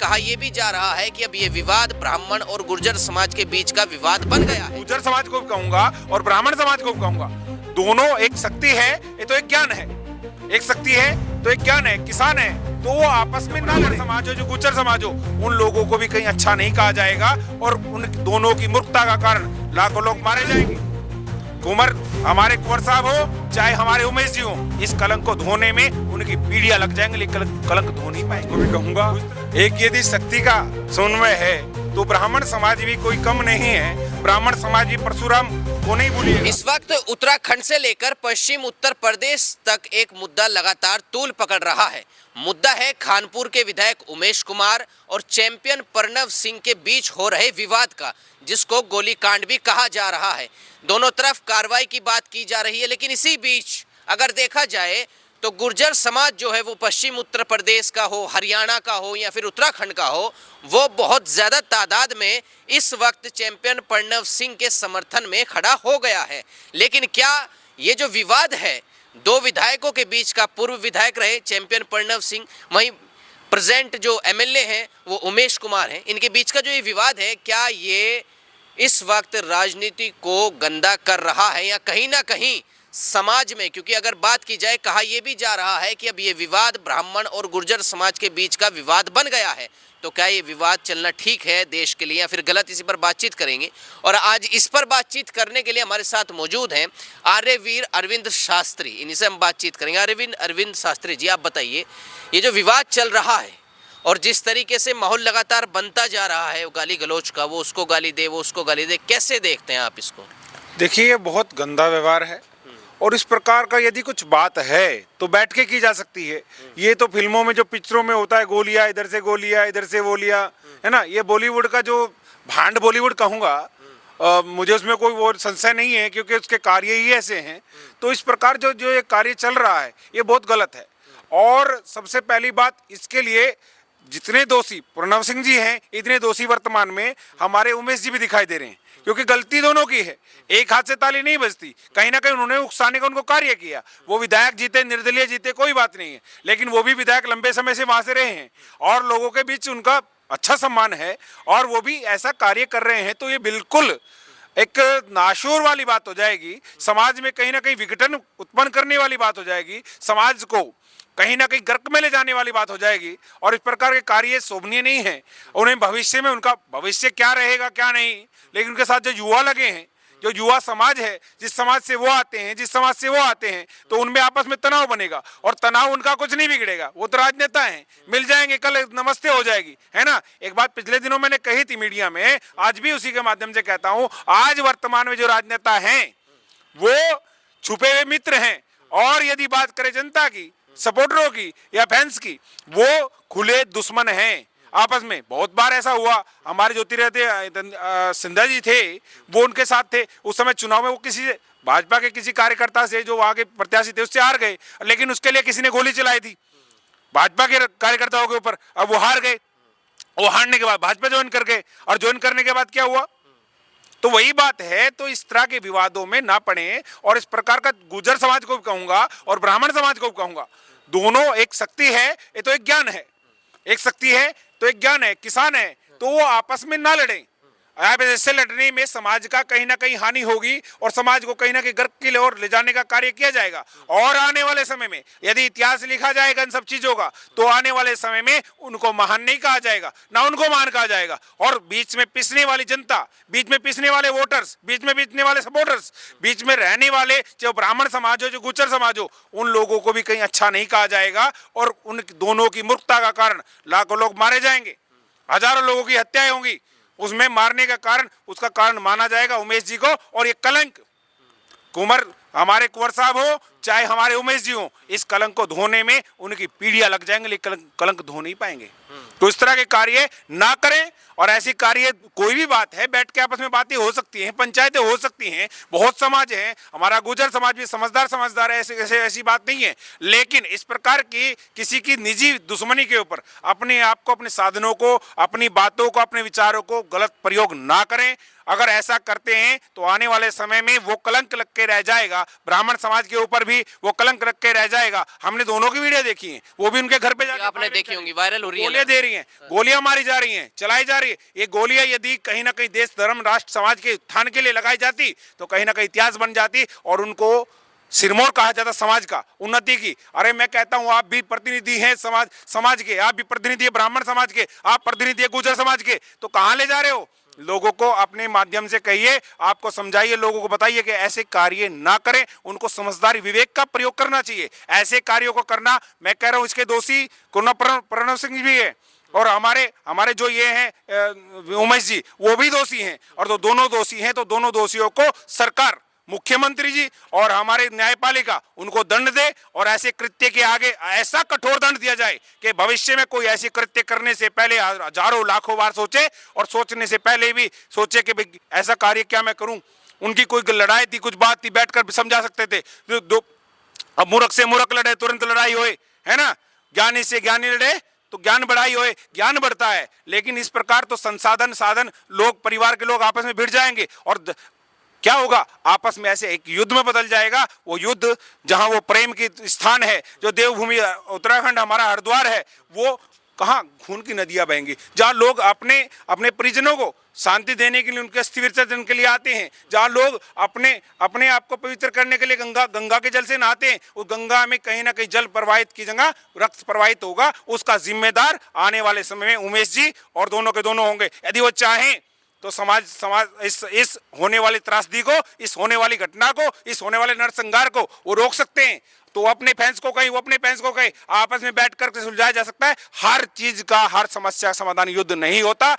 कहा यह भी जा रहा है कि अब ये विवाद ब्राह्मण और गुर्जर समाज के बीच का विवाद बन गया है। गुर्जर समाज को भी कहूंगा और ब्राह्मण समाज को भी कहूंगा, दोनों एक शक्ति है, ये तो एक ज्ञान है। एक शक्ति है तो एक ज्ञान है, किसान है, तो वो आपस में ना लड़े। समाज हो जो गुर्जर समाज हो, उन लोगों को भी कहीं अच्छा नहीं कहा जाएगा और उन दोनों की मूर्खता का कारण लाखों लोग मारे जाएंगे। कुंवर हमारे कुंवर साहब हो चाहे हमारे उमेश जी हो, इस कलंक को धोने में उनकी पीढ़ियां लग जाएंगी, लेकिन कलंक धो नहीं पाएंगे। मैं कहूंगा एक यदि शक्ति का समन्वय है तो ब्राह्मण समाज भी कोई कम नहीं है, ब्राह्मण समाज भी परशुराम को नहीं भूलिए। इस वक्त उत्तराखंड से लेकर पश्चिम उत्तर प्रदेश तक एक मुद्दा लगातार तूल पकड़ रहा है। मुद्दा है खानपुर के विधायक उमेश कुमार और चैंपियन प्रणव सिंह के बीच हो रहे विवाद का, जिसको गोलीकांड भी कहा जा रहा है। दोनों तरफ कार्रवाई की बात की जा रही है, लेकिन इसी बीच अगर देखा जाए तो गुर्जर समाज जो है वो पश्चिम उत्तर प्रदेश का हो, हरियाणा का हो या फिर उत्तराखंड का हो, वो बहुत ज़्यादा तादाद में इस वक्त चैंपियन प्रणव सिंह के समर्थन में खड़ा हो गया है। लेकिन क्या ये जो विवाद है दो विधायकों के बीच का, पूर्व विधायक रहे चैंपियन प्रणव सिंह, वहीं प्रेजेंट जो एमएलए हैं वो उमेश कुमार हैं, इनके बीच का जो ये विवाद है, क्या ये इस वक्त राजनीति को गंदा कर रहा है या कहीं ना कहीं समाज में, क्योंकि अगर बात की जाए कहा यह भी जा रहा है कि अब ये विवाद ब्राह्मण और गुर्जर समाज के बीच का विवाद बन गया है, तो क्या ये विवाद चलना ठीक है देश के लिए या फिर गलत, इसी पर बातचीत करेंगे। और आज इस पर बातचीत करने के लिए हमारे साथ मौजूद हैं आर्यवीर अरविंद शास्त्री, इन्हीं से हम बातचीत करेंगे। अरविंद शास्त्री जी, आप बताइए ये जो विवाद चल रहा है और जिस तरीके से माहौल लगातार बनता जा रहा है गाली गलौज का, वो उसको गाली दे वो उसको गाली दे, कैसे देखते हैं आप इसको? देखिए ये बहुत गंदा व्यवहार है और इस प्रकार का यदि कुछ बात है तो बैठ के की जा सकती है। ये तो फिल्मों में जो पिक्चरों में होता है, गोलियां इधर से गोलियां इधर से गोलियां, है ना, ये बॉलीवुड का जो भांड बॉलीवुड कहूँगा, मुझे उसमें कोई वो संशय नहीं है क्योंकि उसके कार्य ही ऐसे हैं। तो इस प्रकार जो ये कार्य चल रहा है ये बहुत गलत है। और सबसे पहली बात, इसके लिए जितने दोषी प्रणव सिंह जी हैं, इतने दोषी वर्तमान में हमारे उमेश जी भी दिखाई दे रहे हैं, क्योंकि गलती दोनों की है। एक हाथ से ताली नहीं बजती, कहीं ना कहीं उन्होंने उकसाने का उनको कार्य किया। वो विधायक जीते निर्दलीय जीते कोई बात नहीं है, लेकिन वो भी विधायक लंबे समय से वहां से रहे हैं और लोगों के बीच उनका अच्छा सम्मान है और वो भी ऐसा कार्य कर रहे हैं, तो ये बिल्कुल एक नाशूर वाली बात हो जाएगी। समाज में कहीं ना कहीं विघटन उत्पन्न करने वाली बात हो जाएगी, समाज को कहीं ना कहीं गर्क में ले जाने वाली बात हो जाएगी और इस प्रकार के कार्य शोभनीय नहीं है। उन्हें भविष्य में उनका भविष्य क्या रहेगा क्या नहीं, लेकिन उनके साथ जो युवा लगे हैं, जो युवा समाज है, जिस समाज से वो आते हैं, तो उनमें आपस में तनाव बनेगा और तनाव उनका कुछ नहीं बिगड़ेगा। वो तो राजनेता हैं, मिल जाएंगे, कल नमस्ते हो जाएगी, है ना। एक बात पिछले दिनों मैंने कही थी मीडिया में, आज भी उसी के माध्यम से कहता हूँ, आज वर्तमान में जो राजनेता हैं वो छुपे हुए मित्र हैं और यदि बात करें जनता की, सपोर्टरों की या फैंस की, वो खुले दुश्मन हैं आपस में। बहुत बार ऐसा हुआ, हमारे ज्योतिरादित्य सिंधिया जी थे, वो उनके साथ थे उस समय चुनाव में, वो किसी भाजपा के किसी कार्यकर्ता से जो आगे प्रत्याशी थे उससे हार गए, लेकिन उसके लिए किसी ने गोली चलाई थी भाजपा के कार्यकर्ताओं के ऊपर, अब वो हार गए। वो हारने के बाद भाजपा ज्वाइन कर गए और ज्वाइन करने के बाद क्या हुआ, तो वही बात है। तो इस तरह के विवादों में ना पड़े और इस प्रकार का गुर्जर समाज को भी कहूंगा और ब्राह्मण समाज को भी कहूंगा, दोनों एक शक्ति है, ये तो एक ज्ञान है। एक शक्ति है तो एक ज्ञान है, किसान है, तो वो आपस में ना लड़े। ऐसे लड़ने में समाज का कहीं ना कहीं हानि होगी और समाज को कहीं ना कहीं गर्क की ओर ले जाने का कार्य किया जाएगा। और आने वाले समय में यदि इतिहास लिखा जाएगा इन सब चीजों का, तो आने वाले समय में उनको महान नहीं कहा जाएगा, ना उनको महान कहा जाएगा। और बीच में पिसने वाली जनता, बीच में पिसने वाले वोटर्स, बीच में पिसने वाले सपोर्टर्स, बीच में रहने वाले जो ब्राह्मण समाज हो, जो गुर्जर समाज हो, उन लोगों को भी कहीं अच्छा नहीं कहा जाएगा और उन दोनों की मूर्खता का कारण लाखों लोग मारे जाएंगे, हजारों लोगों की हत्याएं होंगी। उसमें मारने का कारण, उसका कारण माना जाएगा उमेश जी को। और ये कलंक, कुंवर हमारे कुंवर साहब हो चाहे हमारे उमेश जी हो, इस कलंक को धोने में उनकी पीढ़ियां लग जाएंगे, लेकिन कलंक धो नहीं पाएंगे। तो इस तरह के कार्य ना करें। और ऐसी कार्य, कोई भी बात है, बैठ के आपस में बातें हो सकती हैं, पंचायतें हो सकती हैं, बहुत समाज है, हमारा गुर्जर समाज भी समझदार है, ऐसी बात नहीं है। लेकिन इस प्रकार की किसी की निजी दुश्मनी के ऊपर अपने आप को, अपने साधनों को, अपनी बातों को, अपने विचारों को गलत प्रयोग ना करें। अगर ऐसा करते हैं तो आने वाले समय में वो कलंक लग के रह जाएगा, ब्राह्मण समाज के ऊपर भी वो कलंक रख के रह जाएगा। हमने दोनों की वीडियो देखी है, वो भी उनके घर पे जाकर आपने देखी होंगी, वायरल हो रही है, गोलियां दे रही हैं, गोलियां मारी जा रही हैं, चलाई जा रही है। ये गोलियां यदि कहीं ना कहीं देश धर्म राष्ट्र समाज के उत्थान के लिए लगाई जाती तो कहीं ना कहीं इतिहास बन जाती और उनको सिरमौर कहा जाता समाज का, उन्नति की। अरे मैं कहता हूं आप भी प्रतिनिधि हैं समाज के, आप भी प्रतिनिधि है ब्राह्मण समाज के, आप प्रतिनिधि है गुर्जर समाज के, तो कहां ले जा रहे हो? लोगों को अपने माध्यम से कहिए, आपको समझाइए, लोगों को बताइए कि ऐसे कार्य ना करें, उनको समझदारी विवेक का प्रयोग करना चाहिए। ऐसे कार्यों को करना, मैं कह रहा हूं इसके दोषी प्रणव सिंह भी है और हमारे जो ये हैं उमेश जी, वो भी दोषी हैं। और तो दोनों दोषी हैं, तो दोनों दोषियों को सरकार, मुख्यमंत्री जी और हमारे न्यायपालिका उनको दंड दे और ऐसे कृत्य के आगे ऐसा कठोर दंड दिया जाए कि भविष्य में कोई ऐसी कृत्य करने से पहले हजारों लाखों बार सोचे और सोचने से पहले भी सोचे कि भाई ऐसा कार्य क्या मैं करूं। उनकी कोई लड़ाई थी, कुछ बात थी, बैठकर समझा सकते थे। अब मूर्ख से मूर्ख लड़े तुरंत लड़ाई होए, है ना, ज्ञानी से ज्ञानी लड़े तो ज्ञान बढ़ाई होए, ज्ञान बढ़ता है। लेकिन इस प्रकार तो साधन लोग, परिवार के लोग आपस में भिड़ जाएंगे और क्या होगा? आपस में ऐसे एक युद्ध में बदल जाएगा। वो युद्ध जहां वो प्रेम की स्थान है, जो देवभूमि उत्तराखंड हमारा हरिद्वार है, वो कहां खून की नदियां बहेंगी। जहां लोग अपने परिजनों को शांति देने के लिए, उनके अस्थि विसर्जन के लिए आते हैं, जहां लोग अपने आप को पवित्र करने के लिए गंगा के जल से नहाते हैं, उस गंगा में कहीं ना कहीं जल प्रवाहित की जगह रक्त प्रवाहित होगा। उसका जिम्मेदार आने वाले समय में उमेश जी और दोनों के दोनों होंगे। यदि वो चाहें तो समाज इस होने वाली त्रासदी को, इस होने वाली घटना को, इस होने वाले नरसंहार को वो रोक सकते हैं। तो अपने फैंस को कहीं, वो अपने फैंस को कहीं, आपस में बैठ कर सुलझाया जा सकता है। हर चीज का, हर समस्या का समाधान युद्ध नहीं होता।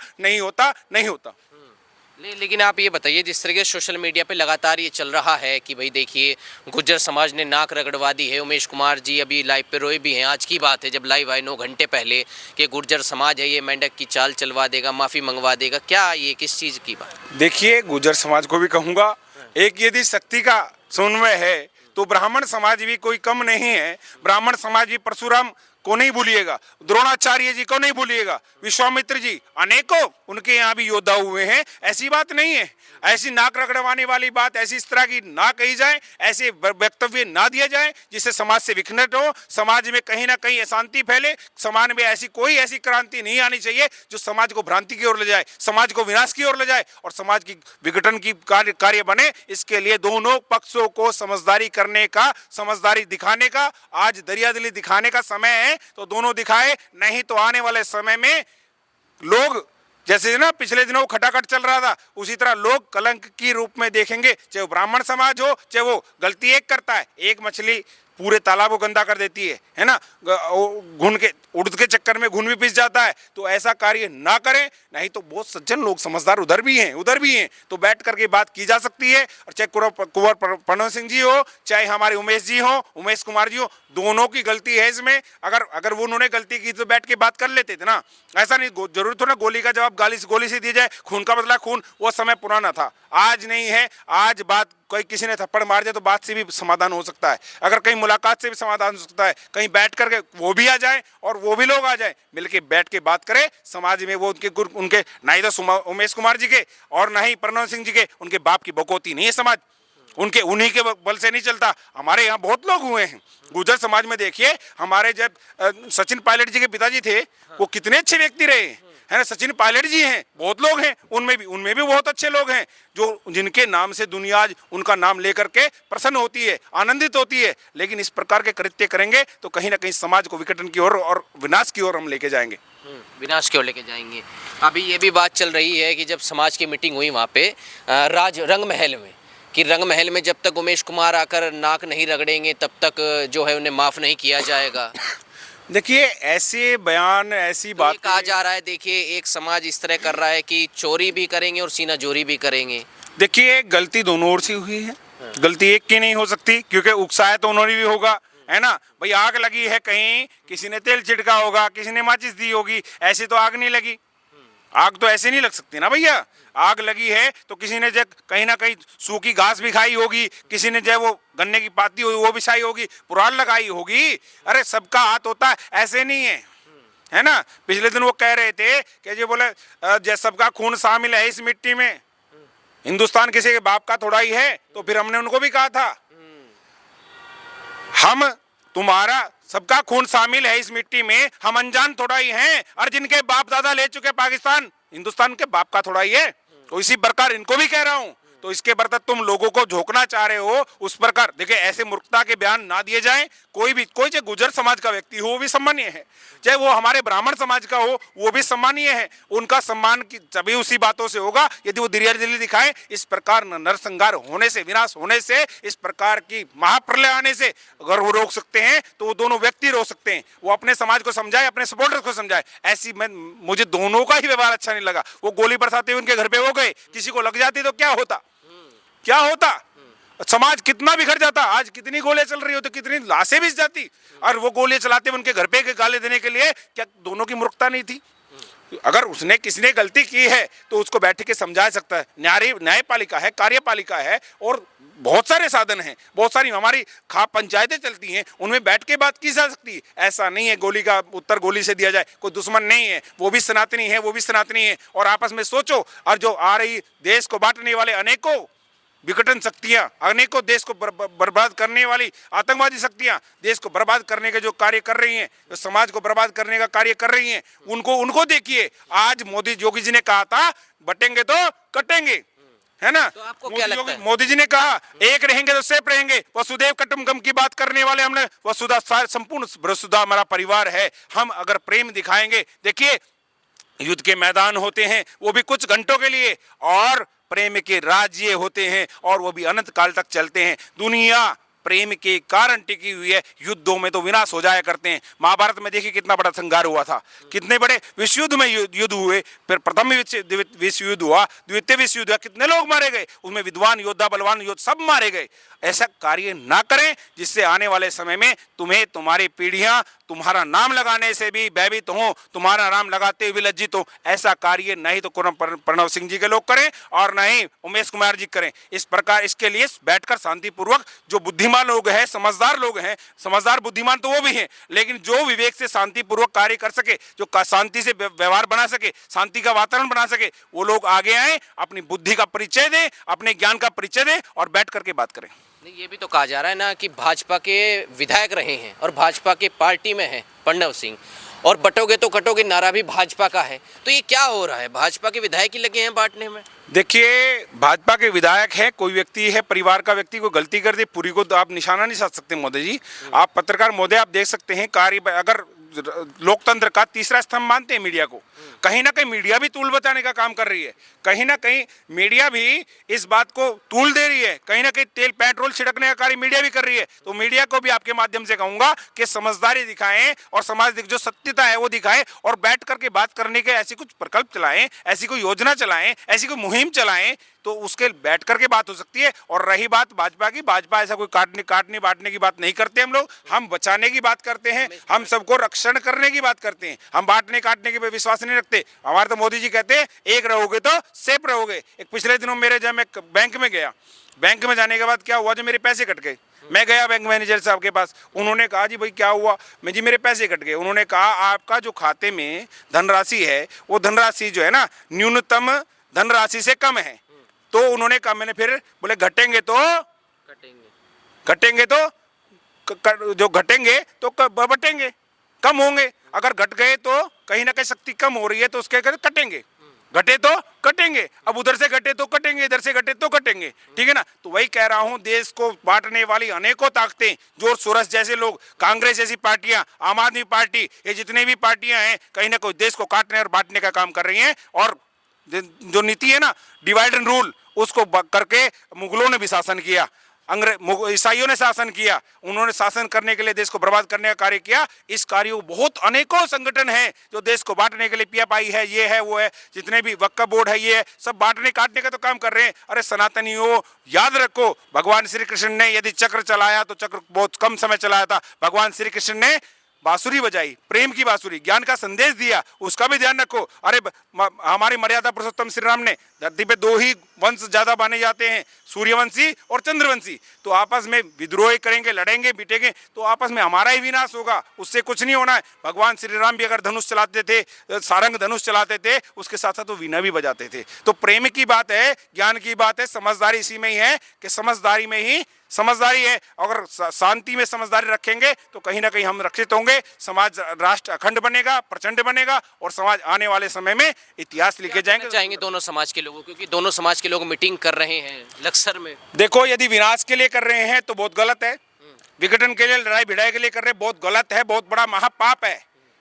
लेकिन आप ये बताइए, जिस तरीके से सोशल मीडिया पे लगातार ये चल रहा है कि भाई देखिए गुर्जर समाज ने नाक रगड़वा दी है, उमेश कुमार जी अभी लाइव पे रोए भी हैं। आज की बात है जब लाइव आए 9 घंटे पहले कि गुर्जर समाज है ये मेंढक की चाल चलवा देगा, माफ़ी मंगवा देगा। क्या ये किस चीज़ की बात? देखिए, गुर्जर समाज को भी कहूँगा, एक यदि शक्ति का समन्वय है तो ब्राह्मण समाज भी कोई कम नहीं है। ब्राह्मण समाज भी परशुराम को नहीं भूलिएगा, द्रोणाचार्य जी को नहीं भूलिएगा, विश्वामित्र जी अनेकों उनके यहाँ भी योद्धा हुए हैं। ऐसी बात नहीं है, ऐसी नाक रगड़वाने वाली बात ऐसी इस तरह की ना कही जाए, ऐसे वक्तव्य ना दिया जाए जिससे समाज से विखंडित हो, समाज में कहीं ना कहीं अशांति फैले। समाज में ऐसी क्रांति नहीं आनी चाहिए जो समाज को भ्रांति की ओर ले जाए, समाज को विनाश की ओर ले जाए और समाज की विघटन की कार्य बने। इसके लिए दोनों पक्षों को समझदारी करने का, समझदारी दिखाने का, आज दरियादिली दिखाने का समय है तो दोनों दिखाए। नहीं तो आने वाले समय में लोग, जैसे ना पिछले दिनों खटाखट चल रहा था, उसी तरह लोग कलंक की रूप में देखेंगे। चाहे वो ब्राह्मण समाज हो, चाहे वो गलती एक करता है, एक मछली पूरे तालाब को गंदा कर देती है ना, घुन के उड़द के चक्कर में घुन भी पिस जाता है। तो ऐसा कार्य ना करें, नहीं तो बहुत सज्जन लोग समझदार उधर भी हैं, तो बैठ करके बात की जा सकती है। और चाहे कुंवर प्रणव सिंह जी हो, चाहे हमारे उमेश कुमार जी हो, दोनों की गलती है इसमें। अगर वो उन्होंने गलती की तो बैठ के बात कर लेते थे ना। ऐसा नहीं जरूरत हो ना गोली का जवाब गोली से दिया जाए, खून का बदला खून, वो समय पुराना था, आज नहीं है। आज बात कोई किसी ने थप्पड़ मार दिया तो बात से भी समाधान हो सकता है, अगर कहीं मुलाकात से भी समाधान हो सकता है, कहीं बैठ करके वो भी आ जाए और वो भी लोग आ जाए, मिलके बैठ के बात करें। समाज में वो उनके ना ही तो उमेश कुमार जी के और ना ही प्रणव सिंह जी के, उनके बाप की बकौती नहीं है समाज, उन्हीं के बल से नहीं चलता। हमारे यहाँ बहुत लोग हुए हैं गुर्जर समाज में। देखिए, हमारे जब सचिन पायलट जी के पिताजी थे, वो कितने अच्छे व्यक्ति रहे, है ना। सचिन पायलट जी हैं, बहुत लोग हैं, उनमें भी बहुत अच्छे लोग हैं जो जिनके नाम से दुनिया आज उनका नाम लेकर के प्रसन्न होती है, आनंदित होती है। लेकिन इस प्रकार के कृत्य करेंगे तो कहीं ना कहीं समाज को विघटन की ओर और विनाश की ओर हम लेके जाएंगे। विनाश की ओर लेके जाएंगे। अभी ये भी बात चल रही है कि जब समाज की मीटिंग हुई वहाँ पे रंग महल में, कि रंग महल में जब तक उमेश कुमार आकर नाक नहीं रगड़ेंगे तब तक जो है उन्हें माफ़ नहीं किया जाएगा। देखिए, ऐसे बयान, ऐसी तो बात कहा जा रहा है, देखिए एक समाज इस तरह कर रहा है कि चोरी भी करेंगे और सीना जोरी भी करेंगे। देखिए, गलती दोनों ओर से हुई है, गलती एक की नहीं हो सकती, क्योंकि उकसाया तो उन्होंने भी होगा, है ना भाई। आग लगी है, कहीं किसी ने तेल छिड़का होगा, किसी ने माचिस दी होगी, ऐसे तो आग नहीं लगी। आग तो ऐसे नहीं लग सकती ना भैया। आग लगी है तो किसी ने जब कहीं ना कहीं सूखी घास भी खाई होगी, किसी ने जब वो गन्ने की पाती हुई वो बिछाई होगी, पुराल लगाई होगी। अरे सबका हाथ होता है, ऐसे नहीं है ना। पिछले दिन वो कह रहे थे कि जो बोले जैसे सबका खून शामिल है इस मिट्टी में, हिंदुस्तान किसी के बाप का थोड़ा ही है। तो फिर हमने उनको भी कहा था, हम तुम्हारा सबका खून शामिल है इस मिट्टी में, हम अनजान थोड़ा ही हैं। और जिनके बाप दादा ले चुके पाकिस्तान, हिंदुस्तान के बाप का थोड़ा ही है। तो इसी प्रकार इनको भी कह रहा हूं, तो इसके बरतर तुम लोगों को झोंकना चाह रहे हो उस प्रकार देखिए, ऐसे मूर्खता के बयान ना दिए जाएं। कोई चाहे गुर्जर समाज का व्यक्ति हो वो भी सम्मानीय है, चाहे वो हमारे ब्राह्मण समाज का हो वो भी सम्मानीय है। उनका सम्मान की तभी उसी बातों से होगा यदि वो दिरिया दिखाएं। इस प्रकार नरसंहार होने से, विनाश होने से, इस प्रकार की महाप्रलय आने से अगर वो रोक सकते हैं तो वो दोनों व्यक्ति रोक सकते हैं। वो अपने समाज को समझाए, अपने सपोर्टर्स को समझाए। ऐसी मुझे दोनों का ही व्यवहार अच्छा नहीं लगा। वो गोली बरसाते हुए उनके घर पे हो गए, किसी को लग जाती तो क्या होता, क्या होता, समाज कितना बिखर जाता। आज कितनी गोलियां चल रही होती, कितनी लाशें भी जाती, और वो गोलियां चलाते उनके घर पे गाली देने के लिए। क्या दोनों की मूर्खता नहीं थी? अगर उसने किसने गलती की है तो उसको बैठ के समझा सकता है। न्यायपालिका है, कार्यपालिका है, और बहुत सारे साधन हैं, बहुत सारी हमारी पंचायतें चलती हैं, उनमें बैठ के बात की जा सकती है। ऐसा नहीं है गोली का उत्तर गोली से दिया जाए। कोई दुश्मन नहीं है, वो भी सनातनी है, वो भी सनातनी है। और आपस में सोचो, और जो आ रही देश को बांटने वाले अनेकों विघटन शक्तियां, अनेकों देश को बर्बाद करने वाली आतंकवादी शक्तियां, देश को बर्बाद करने के जो कार्य कर रही हैं, जो समाज को बर्बाद करने का कार्य कर रही हैं, उनको देखिए। आज मोदी योगी जी ने कहा था बटेंगे तो कटेंगे, है ना? तो आपको क्या लगता है? मोदी जी ने कहा एक रहेंगे तो सेफ रहेंगे। वसुदेव कुटुंबकम की बात करने वाले हमने, वसुधा संपूर्ण वसुधा हमारा परिवार है। हम अगर प्रेम दिखाएंगे, देखिए युद्ध के मैदान होते हैं वो भी कुछ घंटों के लिए, और प्रेम के राज्य होते हैं और वो भी अनंत काल तक चलते हैं। दुनिया प्रेम के कारण टिकी हुई है, युद्धों में तो विनाश हो जाया करते हैं। महाभारत में देखिए कितना बड़ा संघार हुआ था, कितने बड़े विश्व युद्ध में युद्ध हुए। फिर प्रथम विश्व युद्ध हुआ, द्वितीय विश्व युद्ध हुआ, कितने लोग मारे गए, उसमें विद्वान योद्धा, बलवान योद्धा सब मारे गए। ऐसा कार्य ना करें जिससे आने वाले समय में तुम्हें, तुम्हारी पीढ़ियां तुम्हारा नाम लगाने से भी भयभीत हो, तुम्हारा नाम लगाते हुए लज्जित हो। ऐसा कार्य नहीं तो प्रणव सिंह जी के लोग करें और न ही उमेश कुमार जी करें। इस प्रकार इसके लिए बैठकर शांतिपूर्वक, जो बुद्धिमान लोग हैं, समझदार लोग हैं, समझदार बुद्धिमान तो वो भी हैं, लेकिन जो विवेक से शांतिपूर्वक कार्य कर सके, जो शांति से व्यवहार बना सके, शांति का वातावरण बना सके, वो लोग आगे आए, अपनी बुद्धि का परिचय दें, अपने ज्ञान का परिचय दें और बैठ करके बात करें। ये भी तो कहा जा रहा है ना कि भाजपा के विधायक रहे हैं और भाजपा के पार्टी में है प्रणव सिंह, और बटोगे तो कटोगे नारा भी भाजपा का है। तो ये क्या हो रहा है, भाजपा के विधायक ही लगे हैं बांटने में? देखिए, भाजपा के विधायक है, कोई व्यक्ति है, परिवार का व्यक्ति कोई गलती कर दे, पूरी को तो आप निशाना नहीं साध सकते मोदी जी। आप पत्रकार महोदय, आप देख सकते हैं कार्य, अगर लोकतंत्र का तीसरा स्तंभ मानते हैं मीडिया को, कहीं ना कहीं मीडिया भी तूल बचाने का काम कर रही है, कहीं ना कहीं मीडिया भी इस बात को तूल दे रही है, कहीं ना कहीं तेल पेट्रोल छिड़कने का कार्य मीडिया भी कर रही है। तो मीडिया को भी आपके माध्यम से कहूंगा कि समझदारी दिखाएं और समाज जो सत्यता है वो दिखाएं, और बैठ करके बात करने के ऐसी कुछ प्रकल्प चलाएं, ऐसी कोई योजना चलाएं, ऐसी कोई मुहिम चलाएं, तो उसके बैठ करके बात हो सकती है। और रही बात भाजपा की, भाजपा ऐसा कोई काटने बांटने की बात नहीं करते हम लोग, हम बचाने की बात करते हैं, हम सबको रक्षण करने की बात करते हैं, हम बांटने काटने के पे विश्वास नहीं रखते। हमारे तो मोदी जी कहते हैं एक रहोगे तो सेफ रहोगे। एक पिछले दिनों मेरे जब मैं बैंक में गया, बैंक में जाने के बाद क्या हुआ, जो मेरे पैसे कट गए, मैं गया बैंक मैनेजर साहब के पास, उन्होंने कहा जी भाई क्या हुआ, मैं जी मेरे पैसे कट गए। उन्होंने कहा आपका जो खाते में धनराशि है वो धनराशि जो है ना न्यूनतम धनराशि से कम है। तो उन्होंने कहा, मैंने फिर बोले घटेंगे तो जो घटेंगे तो बटेंगे, कम होंगे। अगर घट गए तो कहीं ना कहीं शक्ति कम हो रही है तो उसके कटेंगे, घटे तो कटेंगे। अब उधर से घटे तो कटेंगे, इधर से घटे तो कटेंगे, ठीक है ना? तो वही कह रहा हूं, देश को बांटने वाली अनेकों ताकतें, जोर सोरस जैसे लोग, कांग्रेस जैसी पार्टियां, आम आदमी पार्टी, ये जितने भी पार्टियां हैं, कहीं ना कहीं देश को काटने और बांटने का काम कर रही हैं। और जो नीति है ना डिवाइड एंड रूल, उसको करके मुगलों ने भी शासन किया, ईसाइयों ने शासन किया, उन्होंने शासन करने के लिए देश को बर्बाद करने का कार्य किया। इस कार्य को बहुत अनेकों संगठन हैं जो देश को बांटने के लिए, पीएफआई है, ये है, वो है, जितने भी वक्फ बोर्ड है, ये है, सब बांटने काटने का तो काम कर रहे हैं। अरे सनातनियों, याद रखो भगवान श्री कृष्ण ने यदि चक्र चलाया तो चक्र बहुत कम समय चलाया था। भगवान श्री कृष्ण ने बांसुरी बजाई, प्रेम की बांसुरी, ज्ञान का संदेश दिया, उसका भी ध्यान रखो। अरे हमारी मर्यादा पुरुषोत्तम श्री राम ने, धरती पे दो ही वंश ज्यादा माने जाते हैं, सूर्यवंशी और चंद्रवंशी। तो आपस में विद्रोह करेंगे, लड़ेंगे, बिटेंगे तो आपस में हमारा ही विनाश होगा, उससे कुछ नहीं होना है। भगवान श्री राम भी अगर धनुष चलाते थे, सारंग धनुष चलाते थे, उसके साथ साथ वो वीणा भी बजाते थे। तो प्रेम की बात है, ज्ञान की बात है, समझदारी इसी में ही है कि समझदारी में ही समझदारी है। अगर शांति में समझदारी रखेंगे तो कहीं ना कहीं हम रक्षित होंगे, समाज राष्ट्र अखंड बनेगा, प्रचंड बनेगा और समाज आने वाले समय में इतिहास लिखे जाएंगे। चाहेंगे दोनों समाज के लोगों, क्योंकि दोनों समाज के लोग मीटिंग कर रहे हैं लक्सर में। देखो, यदि विनाश के लिए कर रहे हैं तो बहुत गलत है, विघटन के लिए, लड़ाई भिड़ाई के लिए कर रहे हैं, बहुत गलत है, बहुत बड़ा महापाप है,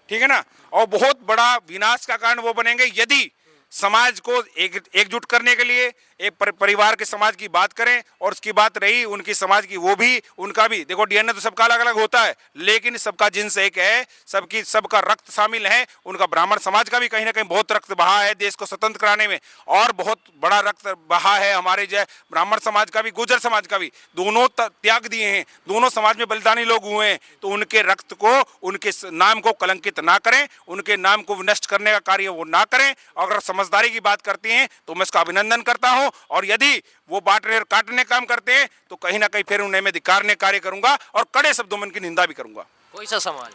ठीक है ना। और बहुत बड़ा विनाश का कारण वो बनेंगे यदि समाज को एकजुट करने के लिए एक परिवार के समाज की बात करें। और उसकी बात रही उनकी समाज की, वो भी उनका भी, देखो डीएनए तो सबका अलग अलग होता है, लेकिन सबका जिन्स एक है, सबका रक्त शामिल है। उनका ब्राह्मण समाज का भी कहीं ना कहीं बहुत रक्त बहा है देश को स्वतंत्र कराने में, और बहुत बड़ा रक्त बहा है हमारे जो ब्राह्मण समाज का भी, गुर्जर समाज का भी। दोनों त्याग दिए हैं, दोनों समाज में बलिदानी लोग हुए हैं, तो उनके रक्त को, उनके नाम को कलंकित ना करें, उनके नाम को नष्ट करने का कार्य वो ना करें। अगर समझदारी की बात करती हैं तो मैं इसका अभिनंदन करता हूं, और यदि वो बांटने और काटने काम करते हैं तो कहीं ना कहीं फिर उन्हें मैं धिक्कारने कार्य करूंगा और कड़े शब्दों में उनकी निंदा भी करूंगा। कोई सा समाज,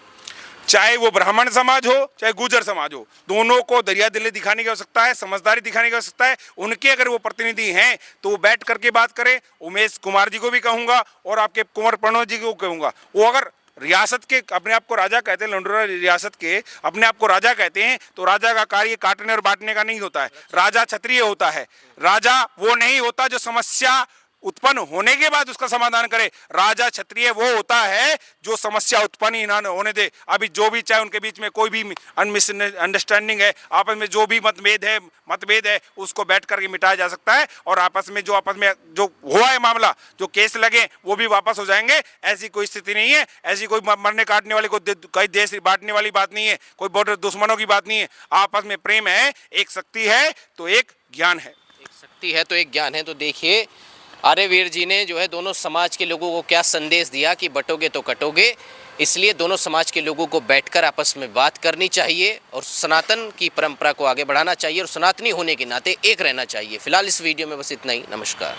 चाहे वो ब्राह्मण समाज हो चाहे गुर्जर समाज हो, दोनों को दरिया दिली दिखाने की आवश्यकता है, समझदारी दिखाने की आवश्यकता है। उनके अगर वो प्रतिनिधि हैं तो वो बैठ करके बात करें। उमेश कुमार जी को भी कहूंगा और आपके कुंवर प्रणव जी को कहूंगा, वो अगर रियासत के अपने आप को राजा कहते हैं, लंडोरा रियासत के अपने आप को राजा कहते हैं, तो राजा का कार्य काटने और बांटने का नहीं होता है। राजा क्षत्रिय होता है, राजा वो नहीं होता जो समस्या उत्पन्न होने के बाद उसका समाधान करे। राजा क्षत्रिय वो होता है जो समस्या उत्पन्न ही ना होने दे। अभी जो भी, चाहे उनके बीच में कोई भी मिसअंडरस्टैंडिंग है, आपस में जो भी मतभेद है उसको बैठ करके मिटाया जा सकता है, और आपस में जो हुआ है मामला, जो केस लगे वो भी वापस हो जाएंगे। ऐसी कोई स्थिति नहीं है, ऐसी कोई मरने काटने वाली, कोई देश बांटने वाली बात नहीं है, कोई बॉर्डर दुश्मनों की बात नहीं है। आपस में प्रेम है, एक शक्ति है तो एक ज्ञान है, एक शक्ति है तो एक ज्ञान है। तो देखिए आर्यवीर जी ने जो है दोनों समाज के लोगों को क्या संदेश दिया कि बटोगे तो कटोगे, इसलिए दोनों समाज के लोगों को बैठकर आपस में बात करनी चाहिए और सनातन की परंपरा को आगे बढ़ाना चाहिए और सनातनी होने के नाते एक रहना चाहिए। फिलहाल इस वीडियो में बस इतना ही। नमस्कार।